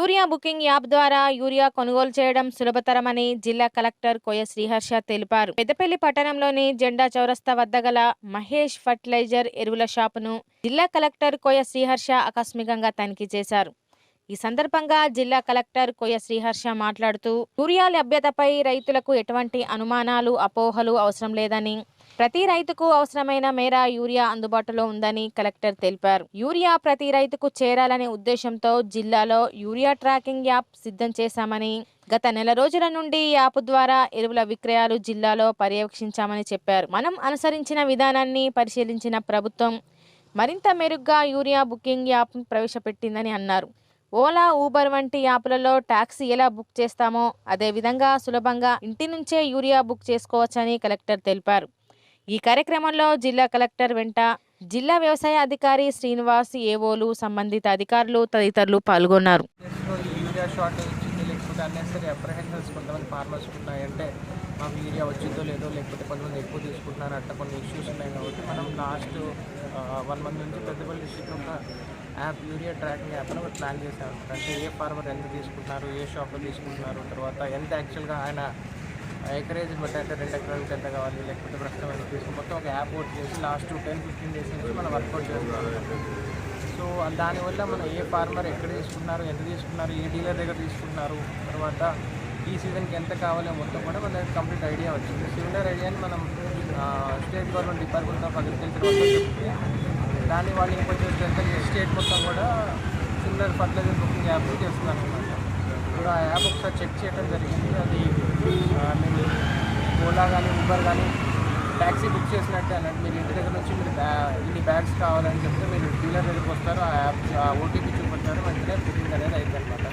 Urea booking app ద్వారా urea కొనుగోలు చేయడం సులభతరమని జిల్లా కలెక్టర్ కోయ శ్రీహర్ష తెలిపారు. పెద్దపల్లి పట్టణంలోని జెండా చౌరస్తా వద్ద గల మహేష్ ఫర్టిలైజర్ ఎరువుల షాపును జిల్లా కలెక్టర్ కోయ శ్రీహర్ష ఆకస్మికంగా తనిఖీ చేశారు. ఈ సందర్భంగా జిల్లా కలెక్టర్ కోయ శ్రీహర్ష మాట్లాడుతూ యూరియా లభ్యతపై రైతులకు ఎటువంటి అనుమానాలు, అపోహలు అవసరం లేదని, ప్రతి రైతుకు అవసరమైన మేర యూరియా అందుబాటులో ఉందని కలెక్టర్ తెలిపారు. యూరియా ప్రతి రైతుకు చేరాలనే ఉద్దేశంతో జిల్లాలో యూరియా ట్రాకింగ్ యాప్ సిద్ధం చేశామని, గత నెల రోజుల నుండి యాప్ ద్వారా ఎరువుల విక్రయాలు జిల్లాలో పర్యవేక్షించామని చెప్పారు. మనం అనుసరించిన విధానాన్ని పరిశీలించిన ప్రభుత్వం మరింత మెరుగ్గా యూరియా బుకింగ్ యాప్ ప్రవేశపెట్టిందని అన్నారు. ఓలా, ఊబర్ వంటి యాప్లలో టాక్సీ ఎలా బుక్ చేస్తామో అదేవిధంగా సులభంగా ఇంటి నుంచే యూరియా బుక్ చేసుకోవచ్చని కలెక్టర్ తెలిపారు. ఈ కార్యక్రమంలో జిల్లా కలెక్టర్ వెంట జిల్లా వ్యవసాయ అధికారి శ్రీనివాస్, ఏవోలు, సంబంధిత అధికారులు తదితరులు పాల్గొన్నారు. యూరియా షార్టేజ్ వచ్చింది, లేకపోతే అన్నెసరీ అప్రహెన్షన్స్ కొంతమంది ఫార్మర్స్ ఉన్నాయంటే మాకు యూరియా వచ్చిందో లేదో, లేకపోతే కొంతమంది ఎక్కువ తీసుకుంటున్నారు, అట్లా కొన్ని ఇష్యూస్ ఉన్నాయి. కాబట్టి మనం లాస్ట్ 1 month నుంచి పెద్దపల్లి డిస్ట్రిక్ట్లో ఒక యాప్, యూరియా ట్రాకింగ్ యాప్ అని ప్లాన్ చేశాను. అంటే ఏ ఫార్మర్ ఎంత తీసుకుంటున్నారు, ఏ షాప్లో తీసుకుంటున్నారు, తర్వాత ఎంత యాక్చువల్గా ఆయన ఎకరేజ్ బట్టి, అంటే 2 ఎకరాలకు ఎంత కావాలి, లేకపోతే ప్రస్తుతం ఎంత తీసుకుని మొత్తం ఒక యాప్ వర్క్ చేసి లాస్ట్ 10-15 days నుంచి మనం వర్కౌట్ చేస్తున్నాం. సో దానివల్ల మనం ఏ ఫార్మర్ ఎక్కడ తీసుకున్నారు, ఎంత తీసుకున్నారు, ఏ డీలర్ దగ్గర తీసుకున్నారు, తర్వాత ఈ సీజన్కి ఎంత కావాలో మొత్తం కూడా మన దగ్గర కంప్లీట్ ఐడియా వచ్చింది. సిమిలర్ ఐడియాని మనం state government department of agriculture వాళ్ళు చెప్తే దాన్ని వాళ్ళు ఇంకొంచెం స్ట్రెంథన్ చేసి స్టేట్ మొత్తం కూడా సిమిలర్ ఫర్టిలైజర్ బుకింగ్ యాప్ చేస్తున్నారు అనమాట. ఇప్పుడు ఆ యాప్ ఒకసారి చెక్ చేయడం జరిగింది. అది మీరు ఓలా కానీ, ఊబర్ కానీ ట్యాక్సీ బుక్ చేసినట్టే అన్నట్టు. మీరు ఇంటి దగ్గర నుంచి మీరు ఇన్ని బ్యాగ్స్ కావాలని చెప్తే మీరు డీలర్ దగ్గరికి వస్తారు, ఆ యాప్ ఓటీపీ చూపెడతారు, వెంటనే బుకింగ్ అనేది అవుతుంది అనమాట.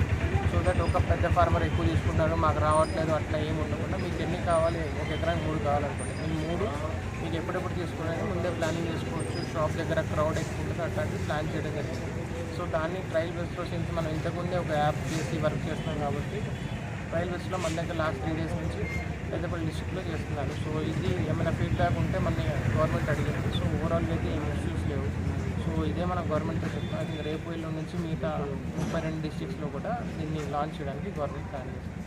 సో దట్ ఒక పెద్ద ఫార్మర్ ఎక్కువ తీసుకుంటారు, మాకు రావట్లేదు అట్లా ఏమి ఉండకుండా మీకు ఎన్ని కావాలి, 1 ఎకరానికి 3 కావాలనుకోండి, నేను 3 మీకు ఎప్పుడెప్పుడు తీసుకున్నాను ముందే ప్లానింగ్ చేసుకోవచ్చు. షాప్ దగ్గర క్రౌడ్ ఎక్కువ ఉంటుంది, అట్లాంటివి ప్లాన్ చేయడం జరిగింది. సో దాన్ని ట్రయల్ బేస్ ప్రాసెస్ మనం ఇంతకుముందే ఒక యాప్ చేసి వర్క్ చేస్తున్నాం కాబట్టి ట్రయల్ బేస్లో మన దగ్గర లాస్ట్ 3 days నుంచి పెద్దపల్లి డిస్ట్రిక్ట్లో చేస్తున్నారు. సో ఇది ఏమైనా ఫీడ్బ్యాక్ ఉంటే మన గవర్నమెంట్ అడిగింది. సో ఓవరాల్గా అయితే ఏం ఇష్యూస్ లేవు. సో ఇదే మన గవర్నమెంట్తో చెప్తున్నాం. ఇంకా రేపు ఎల్లుండి నుంచి మిగతా 32 డిస్ట్రిక్ట్స్లో కూడా దీన్ని లాంచ్ చేయడానికి గవర్నమెంట్ ప్లాన్ చేస్తుంది.